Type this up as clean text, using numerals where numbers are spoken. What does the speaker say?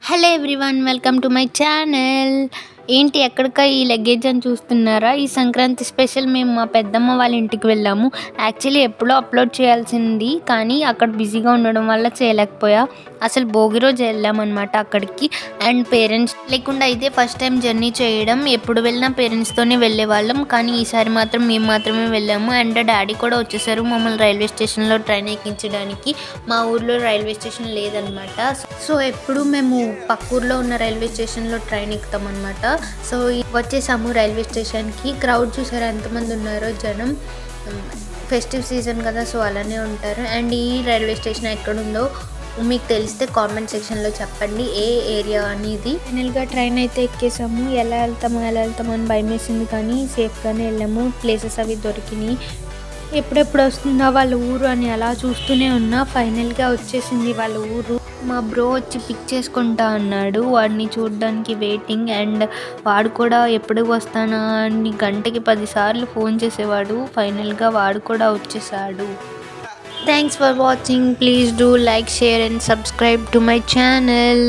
Hello everyone, welcome to my channel. ఏంటి ఎక్కడికా ఈ luggage అని చూస్తున్నారా? ఈ సంక్రాంతి స్పెషల్ మేము మా పెద్దమ్మ వాళ్ళ ఇంటికి వెళ్ళాము. యాక్చువల్లీ ఎప్పుడో అప్లోడ్ చేయాల్సింది, కానీ అక్కడ బిజీగా ఉండడం వల్ల చేయలేకపోయా. అసలు భోగి రోజు వెళ్ళామన్నమాట అక్కడికి. అండ్ పేరెంట్స్ లేకుండా అయితే ఫస్ట్ టైం జర్నీ చేయడం. ఎప్పుడు వెళ్ళినా పేరెంట్స్తోనే వెళ్ళే వాళ్ళం, కానీ ఈసారి మాత్రం మేము మాత్రమే వెళ్ళాము. అండ్ డాడీ కూడా వచ్చేసారు మమ్మల్ని రైల్వే స్టేషన్లో ట్రైన్ ఎక్కించడానికి. మా ఊర్లో రైల్వే స్టేషన్ లేదనమాట. సో ఎప్పుడు మేము పక్క ఊర్లో ఉన్న రైల్వే స్టేషన్లో ట్రైన్ ఎక్కుతామన్నమాట. సో వచ్చేసాము రైల్వే స్టేషన్కి. క్రౌడ్ చూసారు ఎంతమంది ఉన్నారో జనం. ఫెస్టివ్ సీజన్ కదా, సో అలానే ఉంటారు. అండ్ ఈ రైల్వే స్టేషన్ ఎక్కడుందో మీకు తెలిస్తే కామెంట్ సెక్షన్లో చెప్పండి, ఏ ఏరియా అనేది. ఫైనల్గా ట్రైన్ అయితే ఎక్కేసాము. ఎలా వెళ్తాము అని భయం వేసింది, కానీ సేఫ్గానే వెళ్ళాము. ప్లేసెస్ అవి దొరికినాయి. ఎప్పుడెప్పుడు వస్తుందా వాళ్ళ ఊరు అని అలా చూస్తూనే ఉన్నా. ఫైనల్గా వచ్చేసింది వాళ్ళ ఊరు. మా బ్రో వచ్చి పిక్ చేసుకుంటా అన్నాడు. వాడిని చూడడానికి వెయిటింగ్. అండ్ వాడు కూడా ఎప్పుడు వస్తానా అని గంటకి 10 సార్లు ఫోన్ చేసేవాడు. ఫైనల్గా వాడు కూడా వచ్చేసాడు. Thanks for watching. Please do like, share and subscribe to my channel.